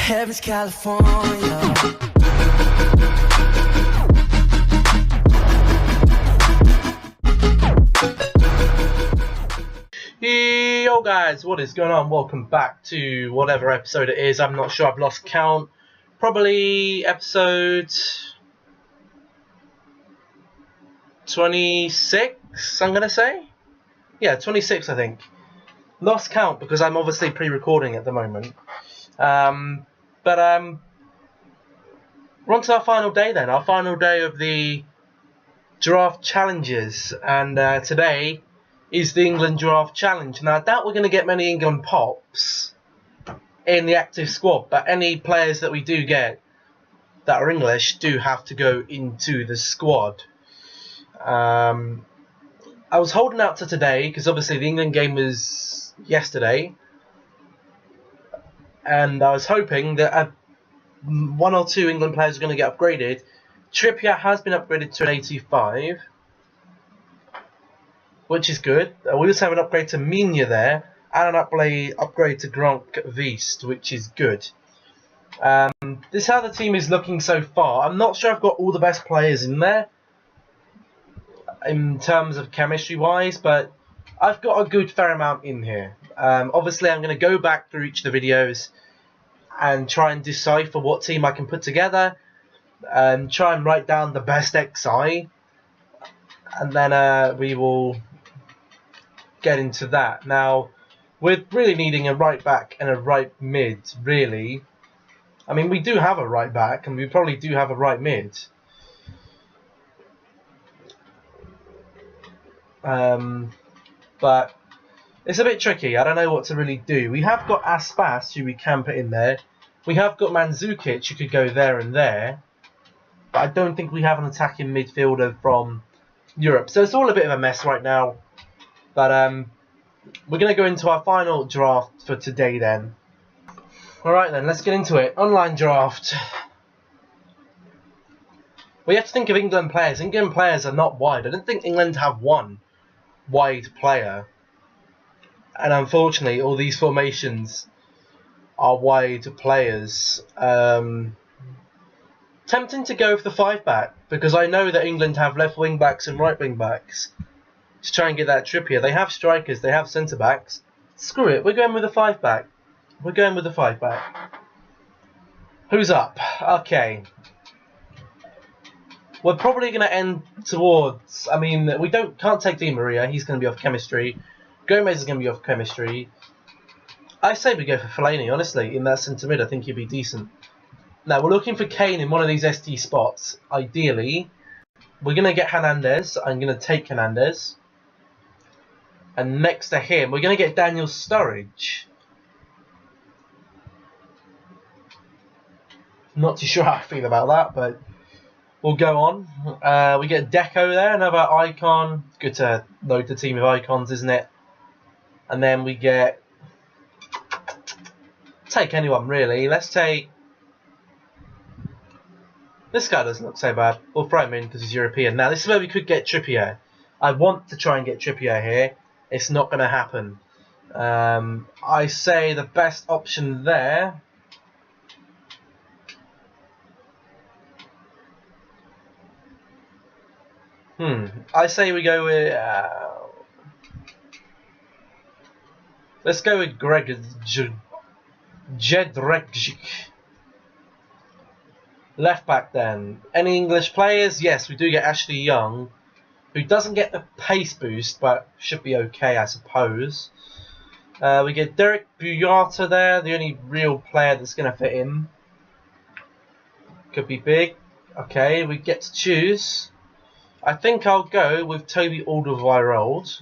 Heaven's California. Yo guys, what is going on? Welcome back to whatever episode it is. I'm not sure, I've lost count. Probably episode 26, I'm gonna say. Yeah, 26 I think. Lost count because I'm obviously pre-recording at the moment. But we're on to our final day then. Our final day of the draft challenges. And today is the England Draft Challenge. Now, I doubt we're going to get many England pops in the active squad, but any players that we do get that are English do have to go into the squad. I was holding out to today because obviously the England game was yesterday, and I was hoping that one or two England players are going to get upgraded. Trippier has been upgraded to an 85. Which is good. We also have an upgrade to Mina there, and an upgrade to Gronk Vist, which is good. This is how the team is looking so far. I'm not sure I've got all the best players in there, in terms of chemistry-wise, but I've got a good fair amount in here. Obviously, I'm going to go back through each of the videos and try and decipher what team I can put together, and try and write down the best XI, and then we will get into that. Now, we're really needing a right back and a right mid, really. I mean, we do have a right back, and we probably do have a right mid. But it's a bit tricky. I don't know what to really do. We have got Aspas, who we can put in there. We have got Mandzukic, who could go there and there. But I don't think we have an attacking midfielder from Europe. So it's all a bit of a mess right now. But we're going to go into our final draft for today then. Alright then, let's get into it. Online draft. We have to think of England players. England players are not wide. I don't think England have one wide player. And unfortunately, all these formations are wide players. Tempting to go for the 5-back, because I know that England have left wing-backs and right wing-backs. To try and get that Trippier. They have strikers, they have centre-backs. Screw it, we're going with a 5-back. We're going with a 5-back. Who's up? Okay. We're probably going to end towards... I mean, we can't take Di Maria, he's going to be off chemistry. Gomez is going to be off chemistry. I say we go for Fellaini, honestly. In that centre-mid, I think he'd be decent. Now, we're looking for Kane in one of these ST spots, ideally. We're going to get Hernandez. I'm going to take Hernandez. And next to him, we're going to get Daniel Sturridge. Not too sure how I feel about that, but we'll go on. We get Deco there, another icon. Good to load the team of icons, isn't it? And then we get... Take anyone, really. Let's take... This guy doesn't look so bad. We'll throw him in because he's European. Now, this is where we could get Trippier. I want to try and get Trippier here. It's not going to happen. I say the best option there... I say we go with... let's go with Jedrzejczyk. Left back then. Any English players? Yes, we do get Ashley Young, who doesn't get the pace boost, but should be okay, I suppose. We get Derek Buyata there, the only real player that's going to fit in. Could be big. Okay, we get to choose. I think I'll go with Toby Alderweireld.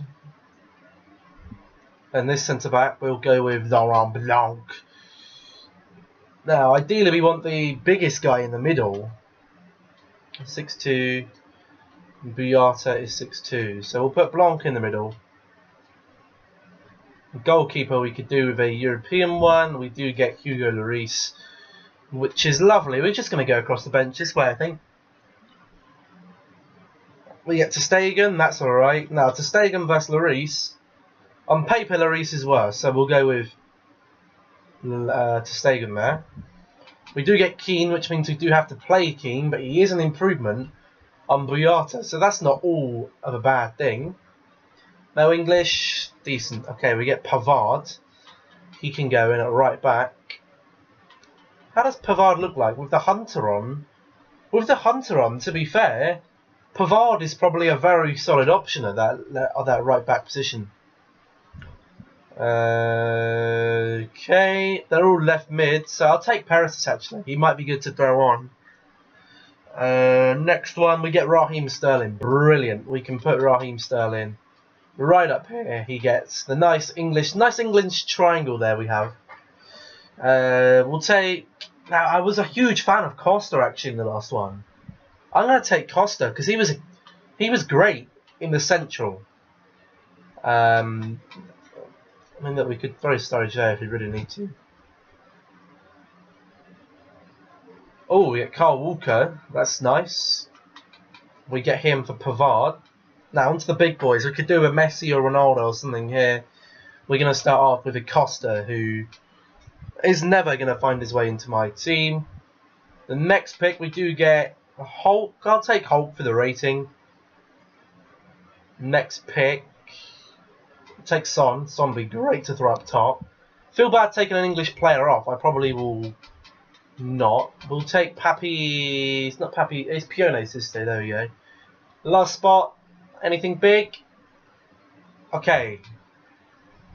And this centre-back, we'll go with Laurent Blanc. Now, ideally, we want the biggest guy in the middle. 6'2". Buyata is 6'2". So we'll put Blanc in the middle. Goalkeeper, we could do with a European one. We do get Hugo Lloris, which is lovely. We're just going to go across the bench this way, I think. We get ter Stegen, that's alright. Now, ter Stegen versus Lloris. On paper, Lloris is worse, so we'll go with ter Stegen there. We do get Keane, which means we do have to play Keane, but he is an improvement on Boyata, so that's not all of a bad thing. No English, decent. Okay, we get Pavard. He can go in at right back. How does Pavard look like with the Hunter on? With the Hunter on, to be fair, Pavard is probably a very solid option at that right back position. Okay, they're all left mid, so I'll take Perisic actually. He might be good to throw on. Next one, we get Raheem Sterling. Brilliant. We can put Raheem Sterling right up here. He gets the nice English triangle there we have. We'll take... Now, I was a huge fan of Costa actually in the last one. I'm going to take Costa because he was great in the central. I mean that we could throw Sturridge there if we really need to. Oh, we get Carl Walker. That's nice. We get him for Pavard. Now onto the big boys. We could do a Messi or Ronaldo or something here. We're going to start off with a Costa who is never going to find his way into my team. The next pick we do get Hulk. I'll take Hulk for the rating. Next pick. Take Son. Son would be great to throw up top. Feel bad taking an English player off. I probably will not. We'll take Papi. It's not Papi. It's Pione's sister. There we go. Last spot. Anything big? Okay.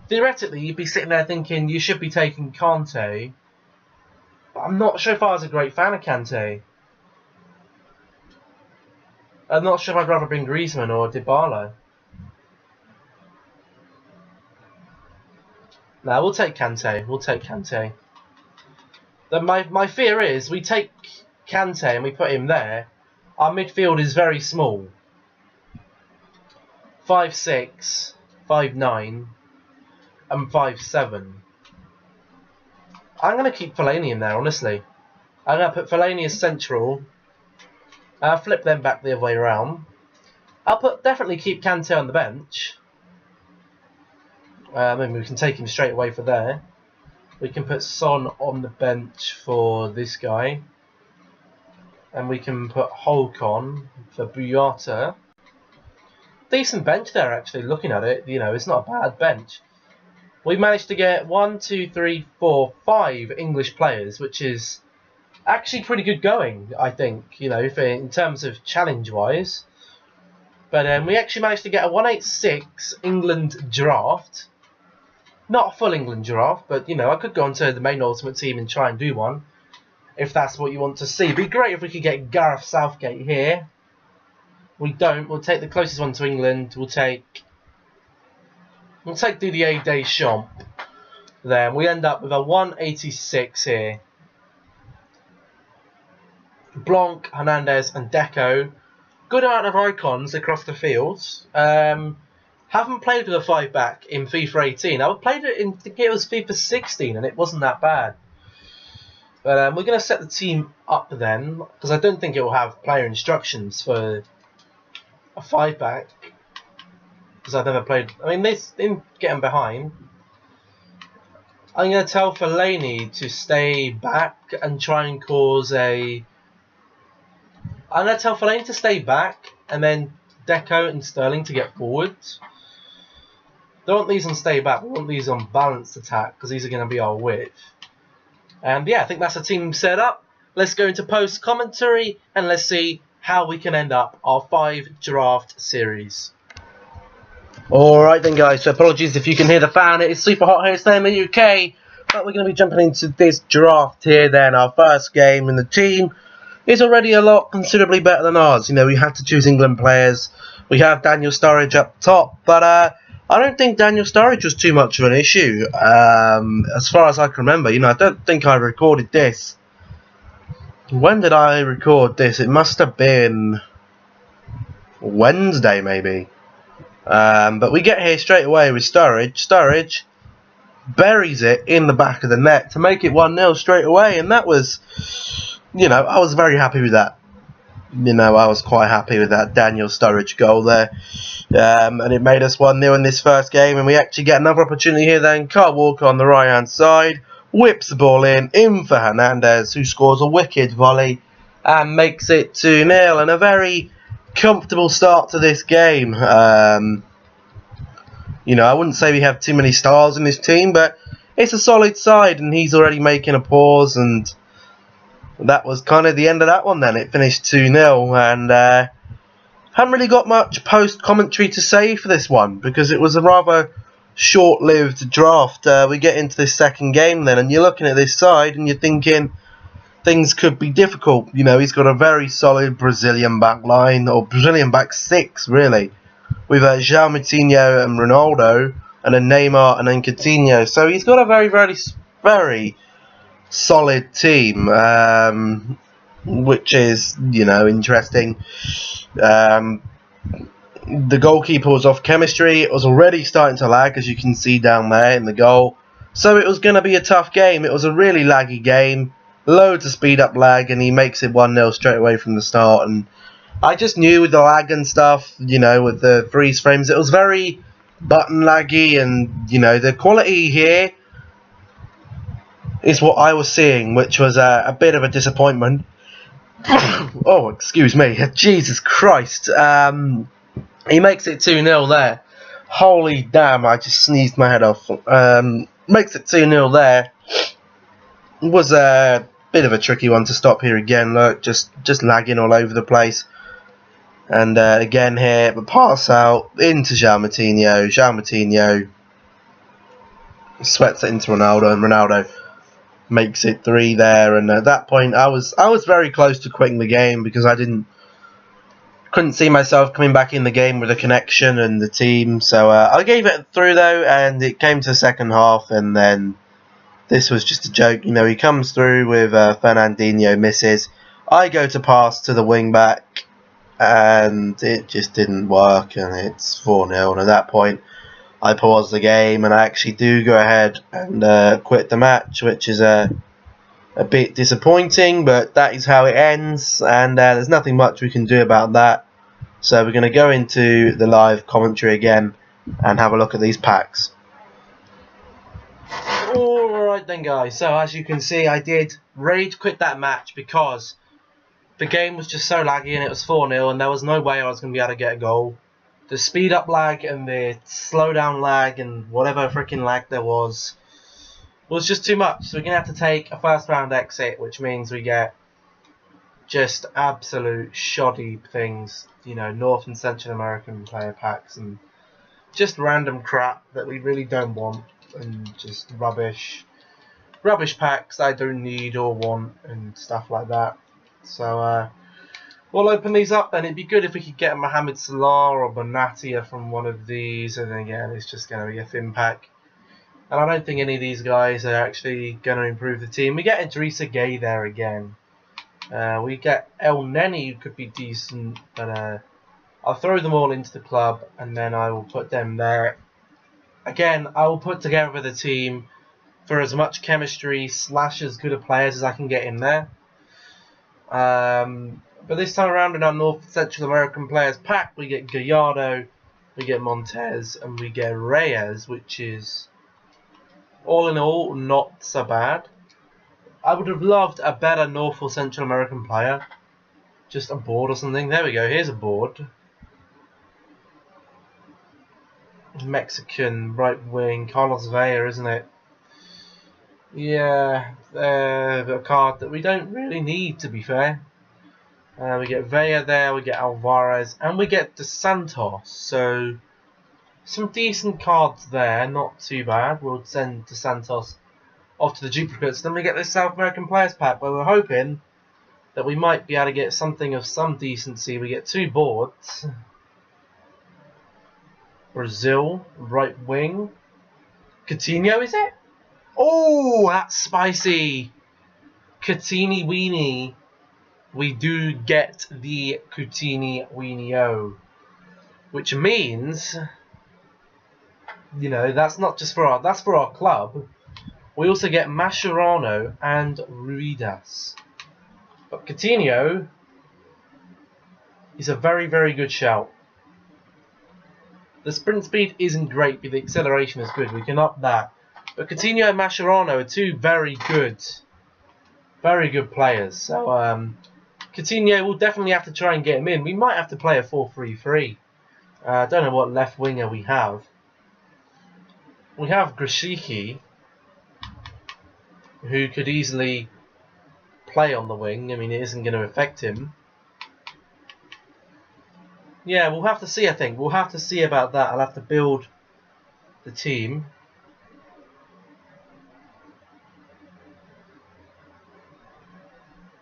Theoretically, you'd be sitting there thinking you should be taking Kante. But I'm not sure if I was a great fan of Kante. I'm not sure if I'd rather bring Griezmann or Dybala. No, we'll take Kante. We'll take Kante. My fear is we take Kante and we put him there. Our midfield is very small. 5'6", 5'9", and 5'7". I'm going to keep Fellaini in there, honestly. I'm going to put Fellaini as central. I'll flip them back the other way around. I'll definitely keep Kante on the bench. Maybe we can take him straight away for there. We can put Son on the bench for this guy. And we can put Hulk on for Boyata. Decent bench there actually, looking at it. You know, it's not a bad bench. We managed to get 1, 2, 3, 4, 5 English players, which is actually pretty good going, I think, you know, in terms of challenge-wise. But we actually managed to get a 186 England draft. Not a full England draft, but, you know, I could go onto the main Ultimate Team and try and do one, if that's what you want to see. It'd be great if we could get Gareth Southgate here. We don't. We'll take the closest one to England. We'll take Didier Deschamps. Then we end up with a 186 here. Blanc, Hernandez, and Deco. Good amount of icons across the fields. Haven't played with a 5-back in FIFA 18. I played it in, I think it was FIFA 16, and it wasn't that bad. But we're going to set the team up then, because I don't think it will have player instructions for a 5-back. Because I've never played. I mean, they didn't get him behind. I'm going to tell Fellaini to stay back and try and cause a... I'm going to tell Fellaini to stay back, and then Deco and Sterling to get forwards. Don't want these on stay back, we want these on balanced attack, because these are going to be our width. And yeah, I think that's the team set up. Let's go into post commentary, and let's see how we can end up our 5 draft series. Alright then guys, so apologies if you can hear the fan, it is super hot here today in the UK. But we're going to be jumping into this draft here then. Our first game in the team is already a lot considerably better than ours. You know, we have to choose England players. We have Daniel Sturridge up top, but I don't think Daniel Sturridge was too much of an issue. As far as I can remember, you know, I don't think I recorded this. When did I record this? It must have been Wednesday maybe. But we get here straight away with Sturridge. Sturridge buries it in the back of the net to make it 1-0 straight away, and that was, you know, I was very happy with that. You know, I was quite happy with that Daniel Sturridge goal there. And it made us 1-0 in this first game, and we actually get another opportunity here then. Carl Walker on the right hand side. whips the ball in for Hernandez, who scores a wicked volley and makes it 2-0, and a very comfortable start to this game. You know, I wouldn't say we have too many stars in this team, but it's a solid side, and he's already making a pause, and that was kind of the end of that one then. It finished 2-0, and haven't really got much post-commentary to say for this one, because it was a rather short-lived draft. We get into this second game then, and you're looking at this side, and you're thinking things could be difficult. You know, he's got a very solid Brazilian back line, or Brazilian back six, really, with João Moutinho and Ronaldo, and then Neymar and then Coutinho. So he's got a very, very, very solid team, which is, you know, interesting. The goalkeeper was off chemistry. It was already starting to lag, as you can see down there in the goal. So it was going to be a tough game. It was a really laggy game. Loads of speed up lag, and he makes it 1-0 straight away from the start. And I just knew with the lag and stuff, you know, with the freeze frames, it was very button laggy, and, you know, the quality here is what I was seeing, which was a bit of a disappointment. Oh, excuse me. Jesus Christ. He makes it 2-0 there. Holy damn, I just sneezed my head off. Makes it 2-0 there. It was a bit of a tricky one to stop here again. Look, just lagging all over the place. And again here, the pass out into João Moutinho. João Moutinho sweats it into Ronaldo, and Ronaldo makes it 3 there. And at that point, I was very close to quitting the game, because I couldn't see myself coming back in the game with a connection and the team. So I gave it through though, and it came to the second half, and then this was just a joke. You know, he comes through with Fernandinho misses. I go to pass to the wing back, and it just didn't work, and it's 4-0. And at that point, I pause the game, and I actually do go ahead and quit the match, which is a bit disappointing, but that is how it ends, and there's nothing much we can do about that. So we're going to go into the live commentary again and have a look at these packs. Alright then guys, so as you can see, I did rage quit that match because the game was just so laggy, and it was 4-0, and there was no way I was going to be able to get a goal. The speed up lag and the slow down lag and whatever freaking lag there was just too much. So we're going to have to take a first round exit, which means we get just absolute shoddy things, you know, North and Central American player packs, and just random crap that we really don't want, and just rubbish packs I don't need or want, and stuff like that. So we'll open these up, and it'd be good if we could get a Mohamed Salah or Bonatia from one of these, and then again it's just going to be a thin pack. And I don't think any of these guys are actually going to improve the team. We get Idrissa Gueye there again. We get El Neni, who could be decent, but I'll throw them all into the club, and then I will put them there. Again, I will put together the team for as much chemistry / as good a players as I can get in there. But this time around in our North Central American players pack, we get Gallardo, we get Montez, and we get Reyes, which is, all in all, not so bad. I would have loved a better North or Central American player. Just a board or something. There we go, here's a board. Mexican right wing, Carlos Vela, isn't it? Yeah, a card that we don't really need, to be fair. We get Vela there, we get Alvarez, and we get Dos Santos. So some decent cards there, not too bad. We'll send Dos Santos off to the duplicates. Then we get this South American players pack, where we're hoping that we might be able to get something of some decency. We get 2 boards. Brazil, right wing. Coutinho, is it? Oh, that's spicy. Coutinho weenie. We do get the Coutinho weenie-o, which means, you know, that's not just for that's for our club. We also get Mascherano and Ruidas. But Coutinho is a very, very good shout. The sprint speed isn't great, but the acceleration is good. We can up that. But Coutinho and Mascherano are two very good players. So Coutinho will definitely have to try and get him in. We might have to play a 4-3-3. I don't know what left winger we have. We have Grishiki, who could easily play on the wing. I mean, it isn't going to affect him. Yeah, we'll have to see, I think. We'll have to see about that. I'll have to build the team.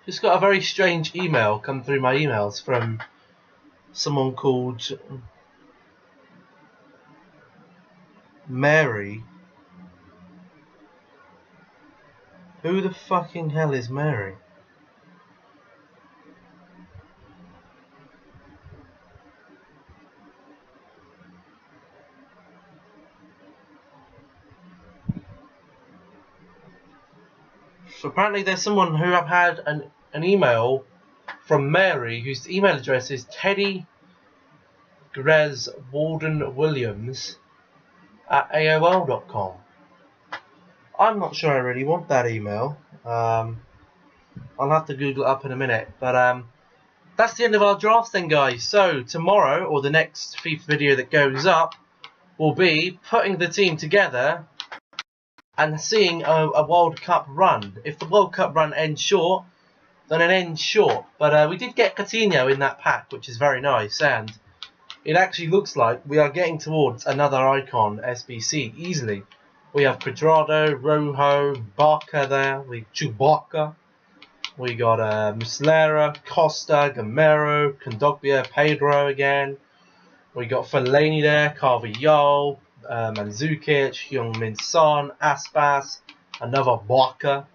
Just got a very strange email come through my emails from someone called Mary. Who the fucking hell is Mary? So apparently there's someone who I've had an email from Mary whose email address is teddy.grezwaldenwilliams@aol.com. I'm not sure I really want that email. I'll have to Google it up in a minute. But that's the end of our draft then, guys. So tomorrow, or the next FIFA video that goes up, will be putting the team together and seeing a World Cup run. If the World Cup run ends short, then it ends short. But we did get Coutinho in that pack, which is very nice. And it actually looks like we are getting towards another icon SBC easily. We have Cuadrado, Rojo, Barca there. We Chewbacca. We got Muslera, Costa, Gamero, Kondogbia, Pedro again. We got Fellaini there, Carvajal, Mandzukic, Heung-min Son, Aspas, another Barca.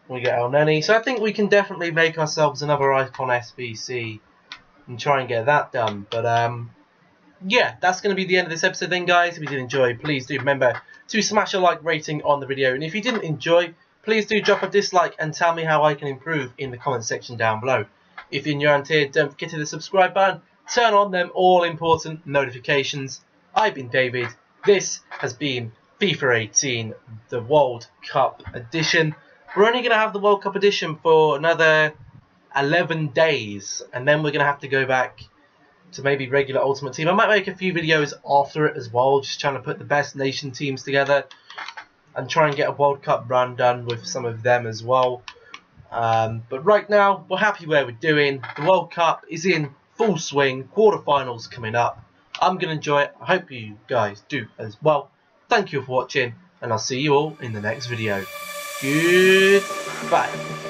We get El Neni. So I think we can definitely make ourselves another icon SBC and try and get that done. But yeah, that's going to be the end of this episode then, guys. If you did enjoy, please do remember to smash a like rating on the video. And if you didn't enjoy, please do drop a dislike and tell me how I can improve in the comment section down below. If you're new around here, don't forget to hit the subscribe button. Turn on them all-important notifications. I've been David. This has been FIFA 18, the World Cup edition. We're only going to have the World Cup edition for another 11 days. And then we're going to have to go back to maybe regular Ultimate Team. I might make a few videos after it as well, just trying to put the best nation teams together and try and get a World Cup run done with some of them as well. But right now, we're happy where we're doing. The World Cup is in full swing. Quarterfinals coming up. I'm going to enjoy it. I hope you guys do as well. Thank you for watching, and I'll see you all in the next video. Goodbye.